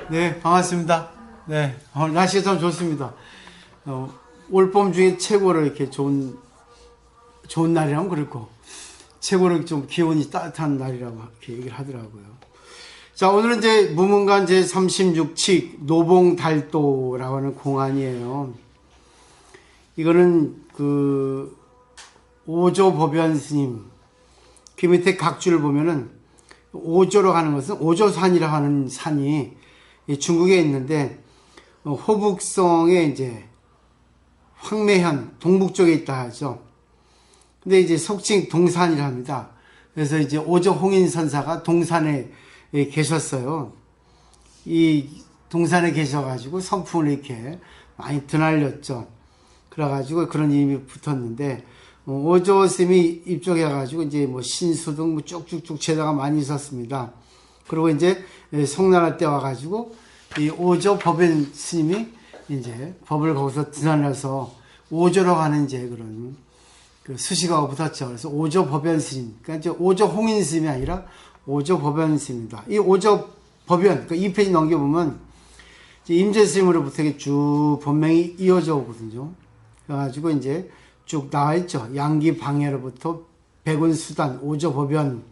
네, 반갑습니다. 네, 날씨가 참 좋습니다. 올봄 중에 최고로 이렇게 좋은 날이라면 그렇고, 최고로 좀 기온이 따뜻한 날이라고 이렇게 얘기를 하더라고요. 자, 오늘은 이제 무문관 제36칙 노봉달도라고 하는 공안이에요. 이거는 그 오조법연 스님, 그 밑에 각주를 보면은 오조로 가는 것은 오조산이라고 하는 산이 중국에 있는데, 호북성에 이제 황매현 동북쪽에 있다 하죠. 근데 이제 속칭 동산이라 합니다. 그래서 이제 오조 홍인 선사가 동산에 계셨어요. 이 동산에 계셔가지고 선풍을 이렇게 많이 드날렸죠. 그래가지고 그런 이름이 붙었는데, 오조 스님이 입족해가지고 이제 뭐 신수 등 뭐 쭉쭉쭉 제자가 많이 있었습니다. 그리고 이제 송나라 때 와가지고 이 오조 법연 스님이 이제 법을 거기서 드날려서 오조라고 하는 이제 그런 그 수식어가 붙었죠. 그래서 오조 법연 스님. 그러니까 이제 오조 홍인 스님이 아니라 오조 법연 스님입니다. 이 오조 법연, 그 2페이지 넘겨보면 임재 스님으로부터 이렇게 쭉 법명이 이어져 오거든요. 그래가지고 이제 쭉 나와 있죠. 양기 방해로부터 백운 수단, 오조 법연.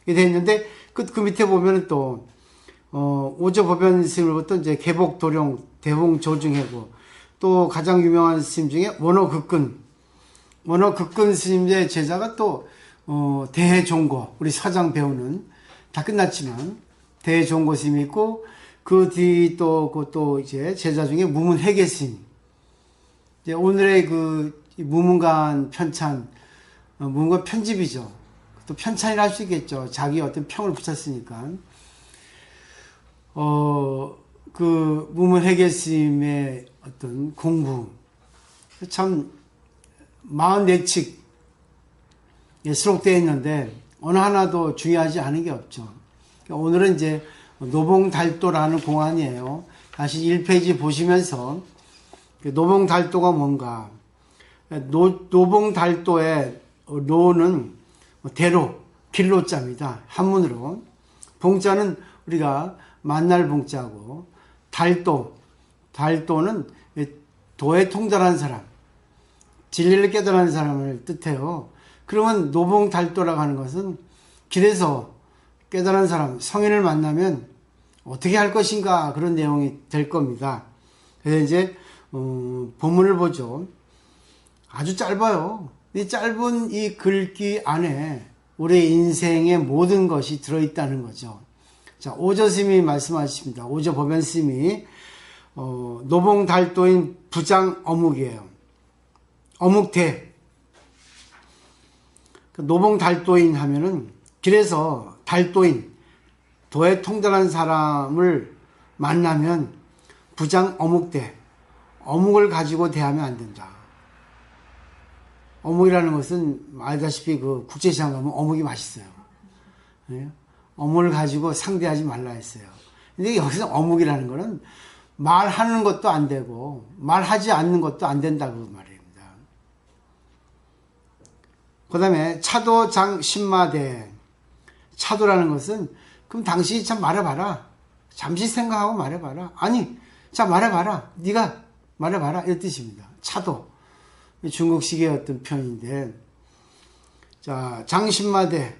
이게 돼 있는데, 그 밑에 보면은 또, 오조 법연 스님으로부터 이제 개복 도룡, 대홍 조중해고, 또 가장 유명한 스님 중에 원어극근 스님의 제자가 또, 대해종고, 우리 서장 배우는 다 끝났지만, 대해종고 스님이 있고, 그 뒤 또 이제 제자 중에 무문회계 스님. 이제 오늘의 그 무문관 편찬, 무문관 편집이죠. 또 편찬이라 할 수 있겠죠. 자기 어떤 평을 붙였으니까. 그 무문회계 스님의 어떤 공부. 참, 44칙 수록되어 있는데, 어느 하나도 중요하지 않은 게 없죠. 오늘은 이제 노봉달도라는 공안이에요. 다시 1페이지 보시면서, 노봉달도가 뭔가, 노봉달도의 노는 대로, 길로자입니다. 한문으로. 봉자는 우리가 만날 봉자고, 달도는 도에 통달한 사람, 진리를 깨달은 사람을 뜻해요. 그러면 노봉달도라고 하는 것은 길에서 깨달은 사람, 성인을 만나면 어떻게 할 것인가 그런 내용이 될 겁니다. 그래서 이제 본문을 보죠. 아주 짧아요. 이 짧은 이 글귀 안에 우리 인생의 모든 것이 들어있다는 거죠. 자, 오조 스님이 말씀하십니다. 오조 법연 스님이 노봉달도인 부장 어묵이에요. 어묵대. 노봉달도인 하면은 길에서 달도인, 도에 통달한 사람을 만나면 부장 어묵대. 어묵을 가지고 대하면 안 된다. 어묵이라는 것은 알다시피 그 국제시장 가면 어묵이 맛있어요. 네? 어묵을 가지고 상대하지 말라 했어요. 근데 여기서 어묵이라는 거는 말하는 것도 안 되고 말하지 않는 것도 안 된다고 말입니다. 그 다음에 차도장 신마대. 차도라는 것은 그럼 당신이 참 말해봐라. 잠시 생각하고 말해봐라. 아니, 자 말해봐라. 네가 말해봐라. 이런 뜻입니다. 차도. 중국식의 어떤 표현인데, 자, 장신마대.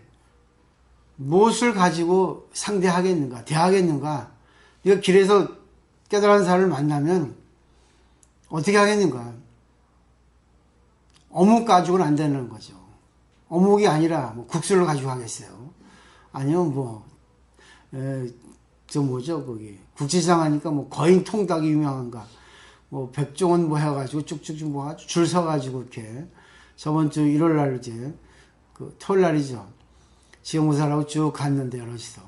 무엇을 가지고 상대하겠는가, 대하겠는가. 네가 길에서 깨달은 사람을 만나면 어떻게 하겠는가. 어묵 가지고는 안 되는 거죠. 어묵이 아니라 뭐 국수를 가지고 하겠어요. 아니면 거기 국제시장 하니까 뭐 거인 통닭이 유명한가. 뭐 백종원 뭐 해가지고 쭉쭉쭉 뭐 줄 서가지고 이렇게 저번 주 일요일 날 이제 그 토요일 날이죠. 지역무사라고 쭉 갔는데 여럿이서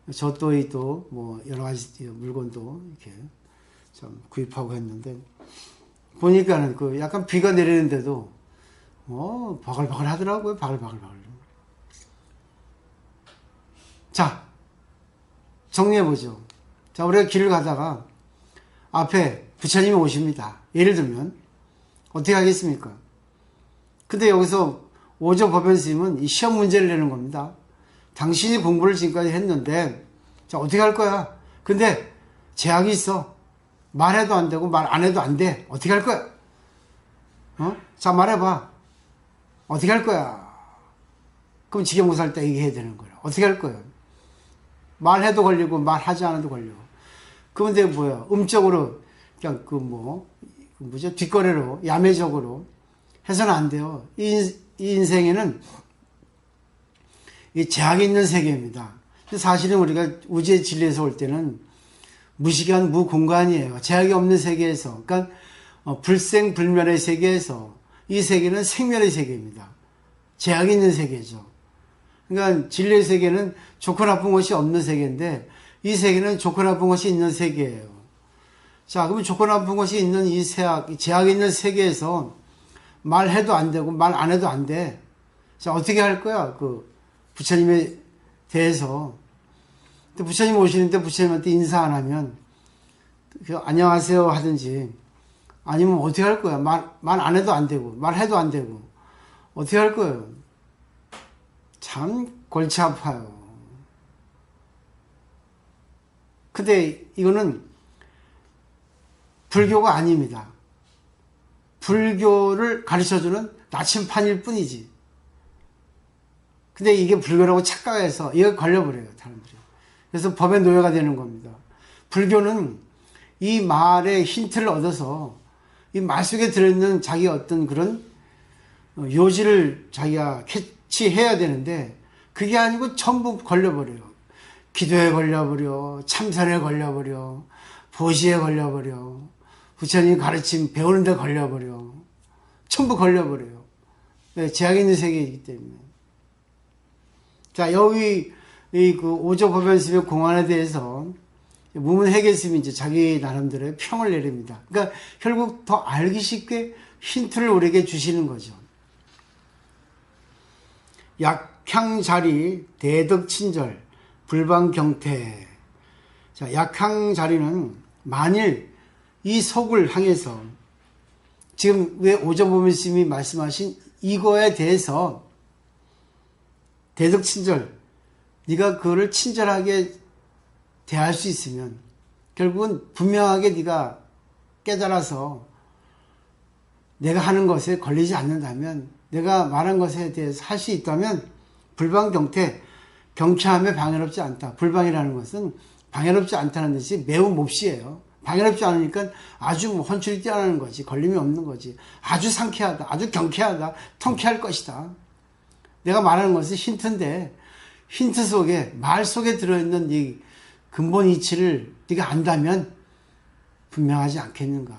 젖도이도 뭐 여러 가지 물건도 이렇게 좀 구입하고 했는데 보니까는 그 약간 비가 내리는데도 바글바글 하더라고요. 바글바글. 자, 정리해보죠. 자, 우리가 길을 가다가 앞에 부처님이 오십니다. 예를 들면 어떻게 하겠습니까? 근데 여기서 오조 법연 스님은 이 시험 문제를 내는 겁니다. 당신이 공부를 지금까지 했는데 자 어떻게 할 거야? 근데 제약이 있어. 말해도 안 되고 말 안 해도 안 돼. 어떻게 할 거야? 자, 말해봐. 어떻게 할 거야? 그럼 지경구사할 때 얘기해야 되는 거야. 어떻게 할 거야? 말해도 걸리고 말하지 않아도 걸리고. 그런데 뭐야? 음적으로 그냥 뭐죠? 뒷거래로 야매적으로 해서는 안 돼요. 이 인생에는 이 제약이 있는 세계입니다. 사실은 우리가 우주의 진리에서 올 때는 무시간 무공간이에요. 제약이 없는 세계에서, 그러니까 불생불멸의 세계에서 이 세계는 생멸의 세계입니다. 제약이 있는 세계죠. 그러니까 진리의 세계는 좋고 나쁜 것이 없는 세계인데 이 세계는 좋고 나쁜 것이 있는 세계예요. 자, 그러면 좋고 나쁜 것이 있는 이 제약이 있는 세계에서 말해도 안 되고 말 안 해도 안 돼. 자, 어떻게 할 거야? 그 부처님에 대해서. 부처님 오시는데 부처님한테 인사 안 하면 안녕하세요 하든지 아니면 어떻게 할 거야? 말 안 해도 안 되고 말해도 안 되고 어떻게 할 거예요? 참 골치 아파요. 근데 이거는 불교가 아닙니다. 불교를 가르쳐주는 나침판일 뿐이지. 근데 이게 불교라고 착각해서 이거 걸려버려요, 사람들이. 그래서 법의 노예가 되는 겁니다. 불교는 이 말의 힌트를 얻어서 이 말 속에 들어있는 자기 어떤 그런 요지를 자기가 캐치해야 되는데 그게 아니고 전부 걸려버려요. 기도에 걸려버려, 참선에 걸려버려, 보시에 걸려버려, 부처님 가르침 배우는 데 걸려버려. 전부 걸려버려요. 네, 제약이 있는 세계이기 때문에. 자, 여기 그 오조법연스의 공안에 대해서 무문해계스님이 이제 자기 나름대로의 평을 내립니다. 그러니까 결국 더 알기 쉽게 힌트를 우리에게 주시는 거죠. 약향자리, 대덕친절, 불방경태. 자, 약향자리는 만일 이 속을 향해서 지금 왜 오조법연스님이 말씀하신 이거에 대해서 대덕친절, 네가 그거를 친절하게 대할 수 있으면 결국은 분명하게 네가 깨달아서 내가 하는 것에 걸리지 않는다면 내가 말한 것에 대해서 할 수 있다면 불방경태, 경쾌함에 방해롭지 않다. 불방이라는 것은 방해롭지 않다는 뜻이 매우 몹시예요. 방해롭지 않으니까 아주 혼쭐이 뛰어나는 거지. 걸림이 없는 거지. 아주 상쾌하다. 아주 경쾌하다. 통쾌할 것이다. 내가 말하는 것은 힌트인데 힌트 속에 말 속에 들어있는 이 근본 이치를 네가 안다면 분명하지 않겠는가.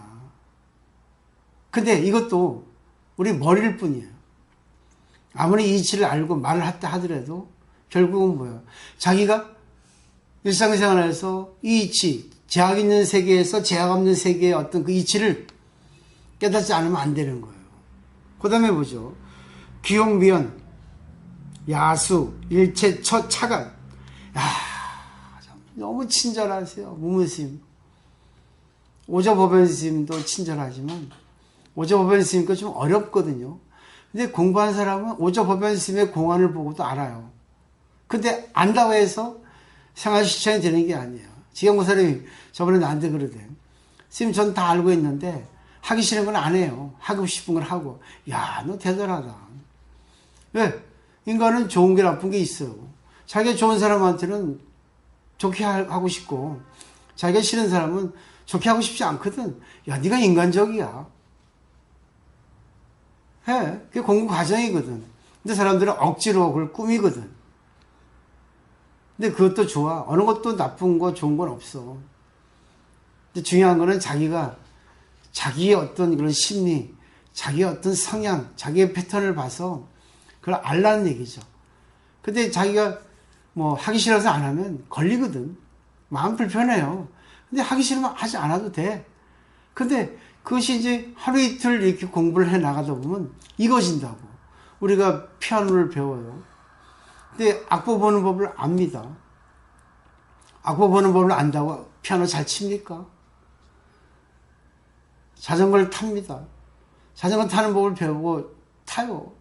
근데 이것도 우리 머리일 뿐이에요. 아무리 이치를 알고 말을 했다 하더라도 결국은 뭐예요? 자기가 일상생활에서 이 이치, 제약 있는 세계에서 제약 없는 세계의 어떤 그 이치를 깨닫지 않으면 안 되는 거예요. 그 다음에 보죠. 기용미연, 야수, 일체, 차간. 너무 친절하세요. 무무스님. 오조법연스님도 친절하지만 오조법연스님도 좀 어렵거든요. 근데 공부한 사람은 오조법연스님의 공안을 보고도 알아요. 근데 안다고 해서 생활 실천이 되는 게 아니에요. 지경보살이 저번에 나한테 그러대. 스님 전 다 알고 있는데 하기 싫은 건 안 해요. 하고 싶은 걸 하고. 야, 너 대단하다. 왜? 인간은 좋은 게 나쁜 게 있어요. 자기가 좋은 사람한테는 좋게 하고 싶고 자기가 싫은 사람은 좋게 하고 싶지 않거든. 야, 네가 인간적이야. 해. 그게 공부 과정이거든. 근데 사람들은 억지로 그걸 꾸미거든. 근데 그것도 좋아. 어느 것도 나쁜 거 좋은 건 없어. 근데 중요한 거는 자기가 자기의 어떤 그런 심리, 자기의 어떤 성향, 자기의 패턴을 봐서 그걸 알라는 얘기죠. 근데 자기가 뭐 하기 싫어서 안 하면 걸리거든. 마음 불편해요. 근데 하기 싫으면 하지 않아도 돼. 근데 그것이 이제 하루 이틀 이렇게 공부를 해 나가다 보면 익어진다고. 우리가 피아노를 배워요. 근데 악보 보는 법을 압니다. 악보 보는 법을 안다고 피아노 잘 칩니까? 자전거를 탑니다. 자전거 타는 법을 배우고 타요.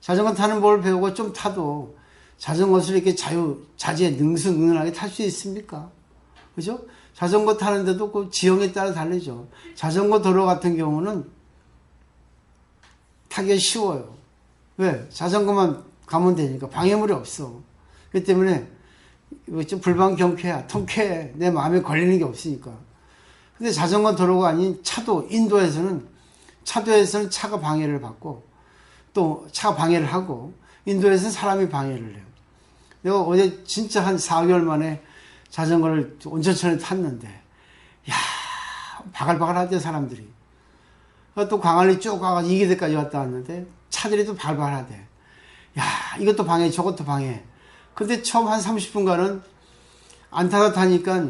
자전거 타는 법을 배우고 좀 타도 자전거를 이렇게 자지에 능수능란하게 탈 수 있습니까? 그죠? 자전거 타는데도 그 지형에 따라 다르죠. 자전거 도로 같은 경우는 타기가 쉬워요. 왜? 자전거만 가면 되니까 방해물이 없어. 그렇기 때문에 좀 불방경쾌야, 통쾌해. 내 마음에 걸리는 게 없으니까. 근데 자전거 도로가 아닌 차도, 인도에서는 차가 방해를 받고 또 차가 방해를 하고 인도에서는 사람이 방해를 해요. 내가 어제 진짜 한 4개월 만에 자전거를 온천천에 탔는데 야 바글바글하대 사람들이. 또 광안리 쭉 가가지고 이기대까지 왔다 왔는데 차들이 또 바글바글하대. 야 이것도 방해 저것도 방해. 근데 처음 한 30분간은 안 타다 타니까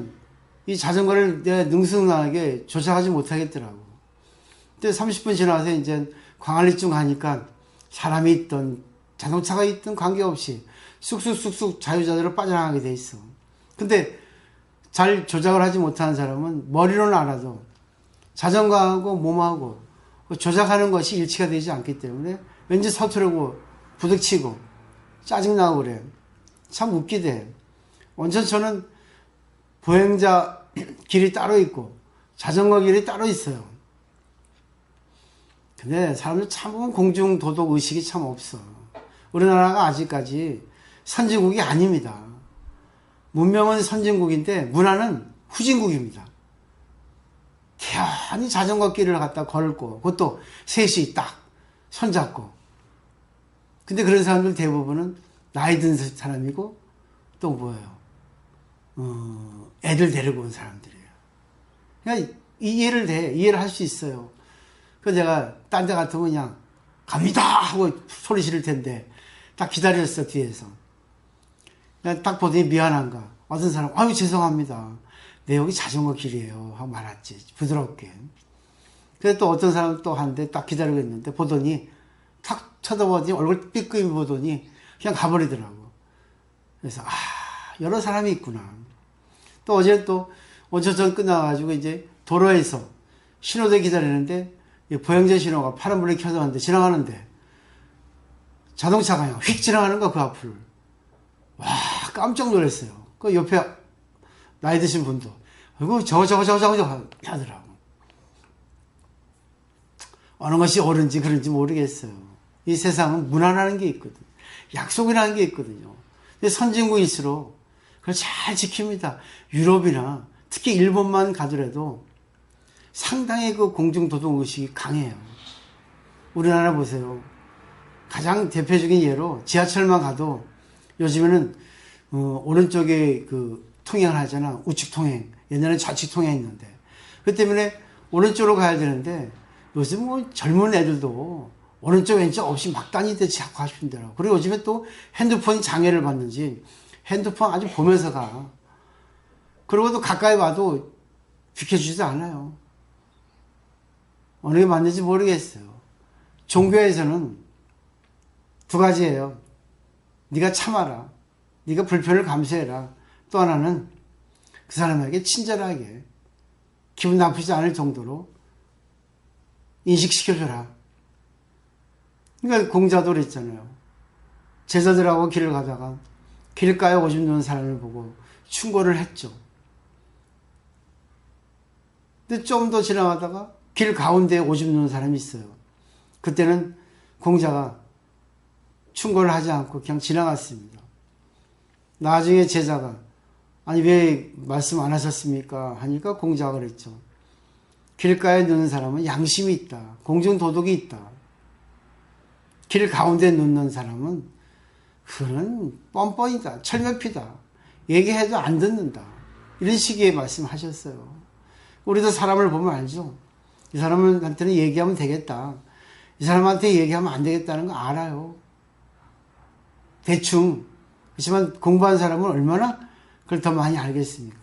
이 자전거를 내가 능숙하게 조작하지 못하겠더라고. 근데 30분 지나서 이제 광안리쯤 가니까 사람이 있던 자동차가 있던 관계없이 쑥쑥쑥쑥 자유자재로 빠져나가게 돼 있어. 근데 잘 조작을 하지 못하는 사람은 머리로는 알아도 자전거하고 몸하고 조작하는 것이 일치가 되지 않기 때문에 왠지 서투르고 부딪히고 짜증나고 그래. 참 웃기대. 온천천은 보행자 길이 따로 있고 자전거 길이 따로 있어요. 근데 사람들 참 공중도덕 의식이 참 없어. 우리나라가 아직까지 선진국이 아닙니다. 문명은 선진국인데 문화는 후진국입니다. 태연히 자전거 길을 갖다 걸고 그것도 셋이 딱 손잡고. 근데 그런 사람들 대부분은 나이 든 사람이고 또 뭐예요? 애들 데리고 온 사람들이에요. 그러니까 이해를 할 수 있어요. 그래서 제가 딴 데 같으면 그냥 갑니다 하고 소리 지를 텐데 딱 기다렸어 뒤에서. 그냥 딱 보더니 미안한가. 어떤 사람 아유 죄송합니다. 네 여기 자전거 길이에요 하고 말았지 부드럽게. 그래서 또 어떤 사람 또 한데 딱 기다리고 있는데 보더니 탁 쳐다보더니 얼굴 삐끗이 보더니 그냥 가버리더라고. 그래서 여러 사람이 있구나. 또 어제 또 온천천 끝나가지고 이제 도로에서 신호대 기다리는데 보행자 신호가 파란불이 켜졌는데 지나가는데 자동차가 그냥 휙 지나가는 거야 그 앞을. 와 깜짝 놀랐어요. 그 옆에 나이 드신 분도 아이고 저거 하더라고. 어느 것이 옳은지 그런지 모르겠어요. 이 세상은 문화라는 게 있거든. 약속이라는 게 있거든요. 근데 선진국일수록 그걸 잘 지킵니다. 유럽이나 특히 일본만 가더라도 상당히 그 공중도덕의식이 강해요. 우리나라 보세요. 가장 대표적인 예로 지하철만 가도 요즘에는 오른쪽에 그 통행을 하잖아. 우측 통행. 옛날에는 좌측 통행했는데 그 때문에 오른쪽으로 가야 되는데 요즘 뭐 젊은 애들도 오른쪽 왼쪽 없이 막 다니듯이 자꾸 하시더라고. 그리고 요즘에 또 핸드폰이 장애를 받는지 핸드폰 아주 보면서 가. 그리고 또 가까이 봐도 비켜주지도 않아요. 어느 게 맞는지 모르겠어요. 종교에서는 두 가지예요. 네가 참아라. 네가 불편을 감수해라. 또 하나는 그 사람에게 친절하게 기분 나쁘지 않을 정도로 인식시켜줘라. 그러니까 공자도 그랬잖아요. 제자들하고 길을 가다가 길가에 오줌 누는 사람을 보고 충고를 했죠. 근데 좀 더 지나가다가 길 가운데에 오줌 누는 사람이 있어요. 그때는 공자가 충고를 하지 않고 그냥 지나갔습니다. 나중에 제자가 아니 왜 말씀 안 하셨습니까? 하니까 공자가 그랬죠. 길가에 누는 사람은 양심이 있다. 공중도덕이 있다. 길 가운데 누는 사람은 그는 뻔뻔이다. 철면피다. 얘기해도 안 듣는다. 이런 식의 말씀하셨어요. 우리도 사람을 보면 알죠. 이 사람한테는 얘기하면 되겠다. 이 사람한테 얘기하면 안 되겠다는 거 알아요. 대충. 그렇지만 공부한 사람은 얼마나 그걸 더 많이 알겠습니까?